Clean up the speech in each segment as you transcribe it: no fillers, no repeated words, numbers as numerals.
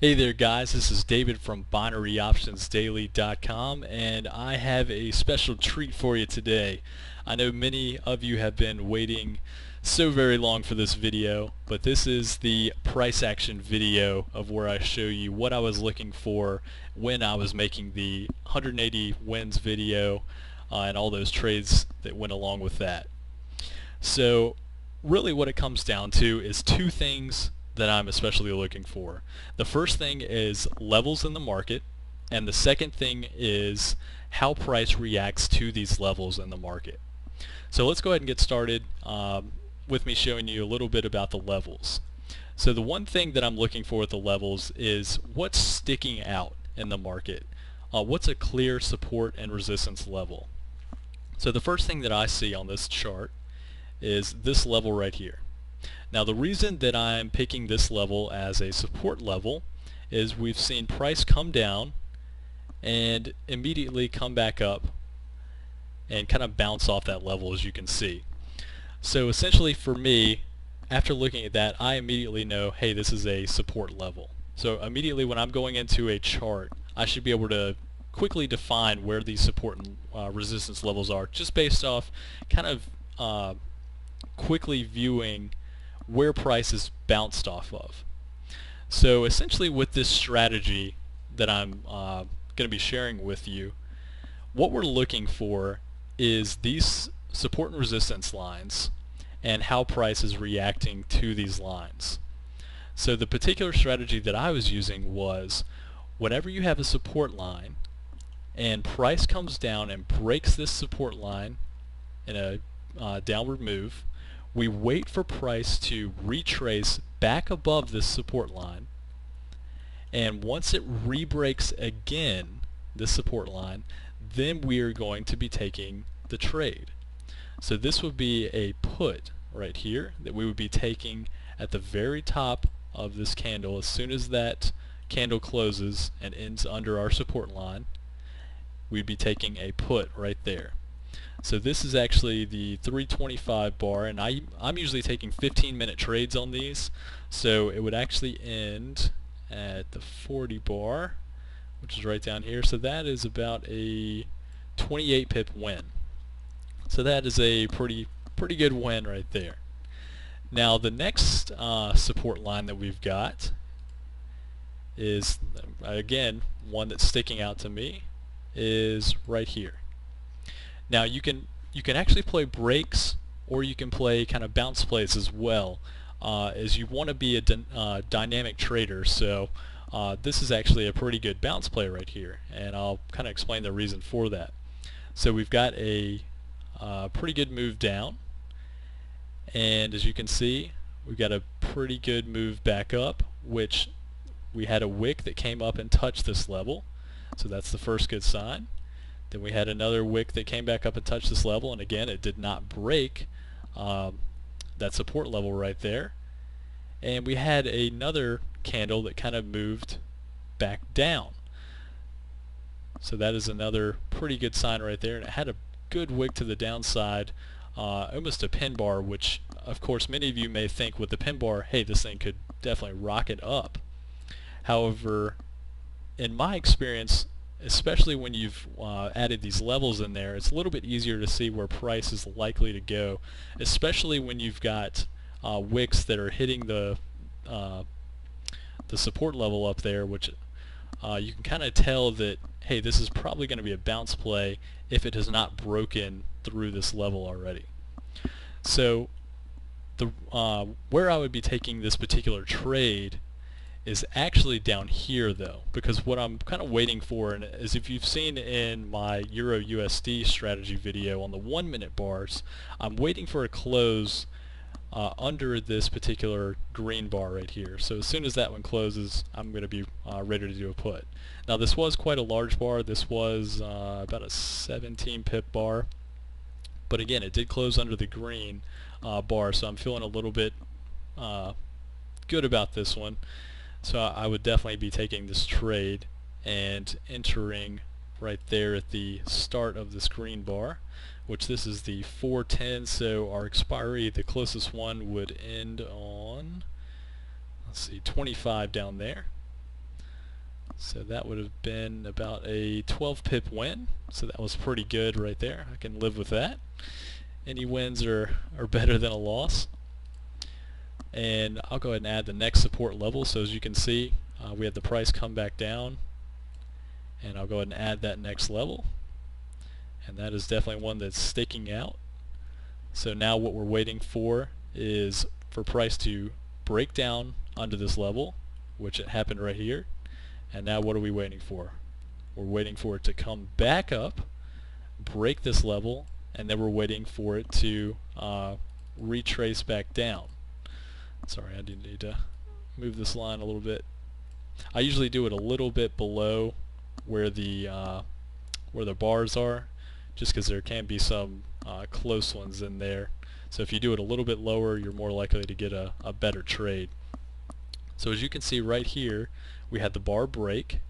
Hey there guys, this is David from BinaryOptionsDaily.com, and I have a special treat for you today. I know many of you have been waiting so very long for this video, but this is the price action video of where I show you what I was looking for when I was making the 180 wins video and all those trades that went along with that. So really what it comes down to is two things that I'm especially looking for. The first thing is levels in the market, and the second thing is how price reacts to these levels in the market. So let's go ahead and get started with me showing you a little bit about the levels. So the one thing that I'm looking for with the levels is what's sticking out in the market. What's a clear support and resistance level? So the first thing that I see on this chart is this level right here. Now the reason that I'm picking this level as a support level is we've seen price come down and immediately come back up and kind of bounce off that level, as you can see. So essentially for me, after looking at that, I immediately know, hey, this is a support level. So immediately when I'm going into a chart, I should be able to quickly define where these support and resistance levels are, just based off kind of quickly viewing where price is bounced off of. So essentially with this strategy that I'm going to be sharing with you, what we're looking for is these support and resistance lines and how price is reacting to these lines. So the particular strategy that I was using was whenever you have a support line and price comes down and breaks this support line in a downward move, we wait for price to retrace back above this support line, and once it re-breaks again this support line, then we are going to be taking the trade. So this would be a put right here that we would be taking at the very top of this candle. As soon as that candle closes and ends under our support line, we'd be taking a put right there. So this is actually the 325 bar, and I'm usually taking 15-minute trades on these, so it would actually end at the 40 bar, which is right down here. So that is about a 28 pip win. So that is a pretty good win right there. Now the next support line that we've got is, again, one that's sticking out to me, is right here. Now you can actually play breaks, or you can play kind of bounce plays as well, as you want to be a dynamic trader. So this is actually a pretty good bounce play right here, and I'll kind of explain the reason for that. So we've got a pretty good move down, and as you can see, we've got a pretty good move back up, which we had a wick that came up and touched this level, so that's the first good sign. Then we had another wick that came back up and touched this level, and again it did not break that support level right there. And we had another candle that kind of moved back down. So that is another pretty good sign right there, and it had a good wick to the downside, almost a pin bar, which of course many of you may think with the pin bar, hey, this thing could definitely rocket up. However, in my experience, especially when you've added these levels in there, it's a little bit easier to see where price is likely to go, especially when you've got wicks that are hitting the support level up there, which you can kind of tell that, hey, this is probably going to be a bounce play if it has not broken through this level already. So the where I would be taking this particular trade is actually down here though, because what I'm kind of waiting for, and as if you've seen in my Euro USD strategy video on the 1 minute bars, I'm waiting for a close under this particular green bar right here. So as soon as that one closes, I'm going to be ready to do a put. Now this was quite a large bar. This was about a 17 pip bar, but again it did close under the green bar, so I'm feeling a little bit good about this one. So I would definitely be taking this trade and entering right there at the start of this green bar, which this is the 410, so our expiry, the closest one, would end on, let's see, 25 down there. So that would have been about a 12 pip win. So that was pretty good right there. I can live with that. Any wins are better than a loss. And I'll go ahead and add the next support level. So as you can see, we had the price come back down, and I'll go ahead and add that next level, and that is definitely one that's sticking out. So now what we're waiting for is for price to break down under this level, which it happened right here. And now what are we waiting for? We're waiting for it to come back up, break this level, and then we're waiting for it to retrace back down. Sorry, I do need to move this line a little bit. I usually do it a little bit below where the bars are, just because there can be some close ones in there. So if you do it a little bit lower, you're more likely to get a better trade. So as you can see right here, we had the bar break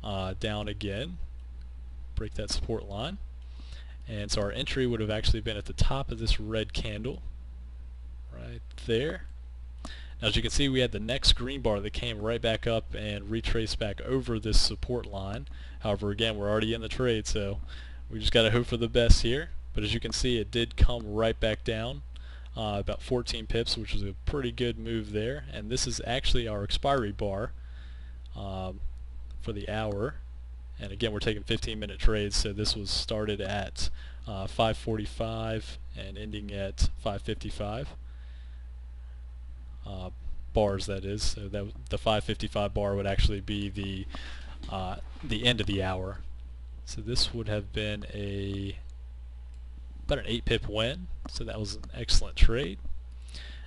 down again, break that support line, and so our entry would have actually been at the top of this red candle right there. Now as you can see, we had the next green bar that came right back up and retraced back over this support line. However, again, we're already in the trade, so we just got to hope for the best here. But as you can see, it did come right back down about 14 pips, which was a pretty good move there. And this is actually our expiry bar for the hour. And again, we're taking 15-minute trades, so this was started at 5:45 and ending at 5:55. Bars, that is. So that the 5:55 bar would actually be the end of the hour. So this would have been about an 8 pip win. So that was an excellent trade.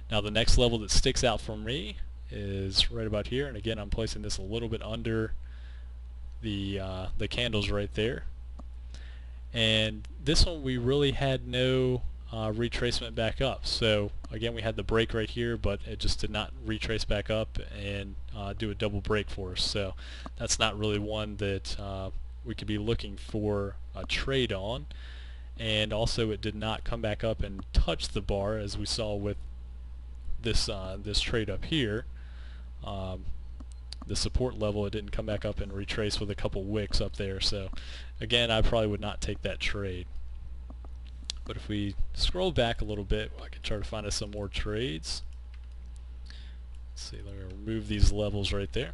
Now the next level that sticks out for me is right about here, and again I'm placing this a little bit under the candles right there. And this one we really had no retracement back up. So again, we had the break right here, but it just did not retrace back up and do a double break for us. So that's not really one that we could be looking for a trade on. And also it did not come back up and touch the bar as we saw with this this trade up here. The support level, it didn't come back up and retrace with a couple wicks up there. So again, I probably would not take that trade. But if we scroll back a little bit, I can try to find us some more trades. Let's see, let me remove these levels right there.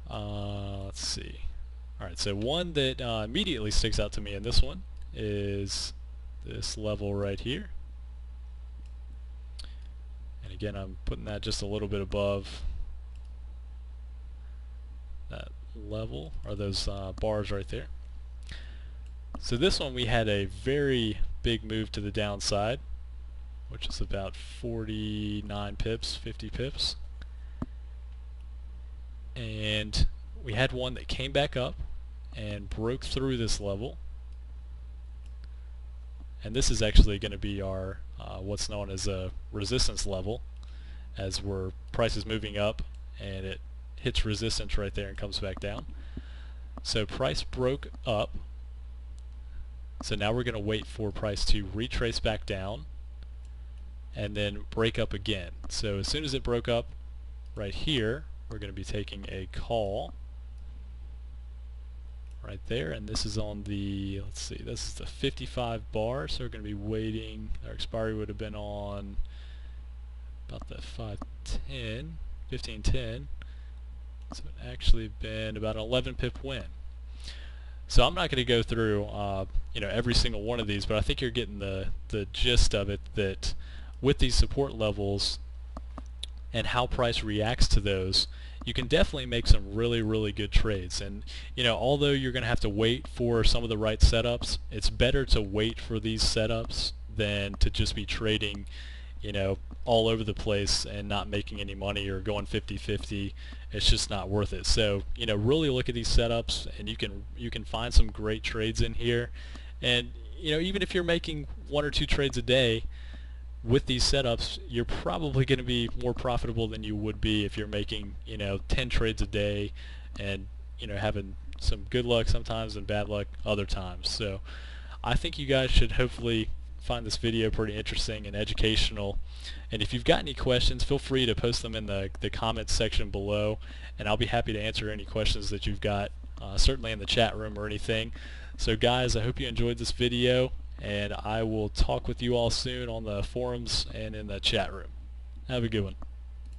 Let's see. Alright, so one that immediately sticks out to me in this one is this level right here. And again, I'm putting that just a little bit above that level, or those bars right there. So this one we had a very big move to the downside, which is about 49 pips, 50 pips. And we had one that came back up and broke through this level. And this is actually going to be our what's known as a resistance level, as price is moving up and it hits resistance right there and comes back down. So price broke up. So now we're going to wait for price to retrace back down and then break up again. So as soon as it broke up right here, we're going to be taking a call right there, and this is on the, let's see, this is the 55 bar, so we're going to be waiting. Our expiry would have been on about the 510, 1510, so it actually been about an 11 pip win. So I'm not going to go through every single one of these, but I think you're getting the gist of it, that with these support levels and how price reacts to those, you can definitely make some really, really good trades. And although you're going to have to wait for some of the right setups, it's better to wait for these setups than to just be trading all over the place and not making any money or going 50-50. It's just not worth it. So really look at these setups, and you can find some great trades in here. And even if you're making 1 or 2 trades a day with these setups, you're probably going to be more profitable than you would be if you're making 10 trades a day and having some good luck sometimes and bad luck other times. So I think you guys should hopefully find this video pretty interesting and educational. And if you've got any questions, feel free to post them in the comments section below, and I'll be happy to answer any questions that you've got, certainly in the chat room or anything. So guys, I hope you enjoyed this video, and I will talk with you all soon on the forums and in the chat room. Have a good one.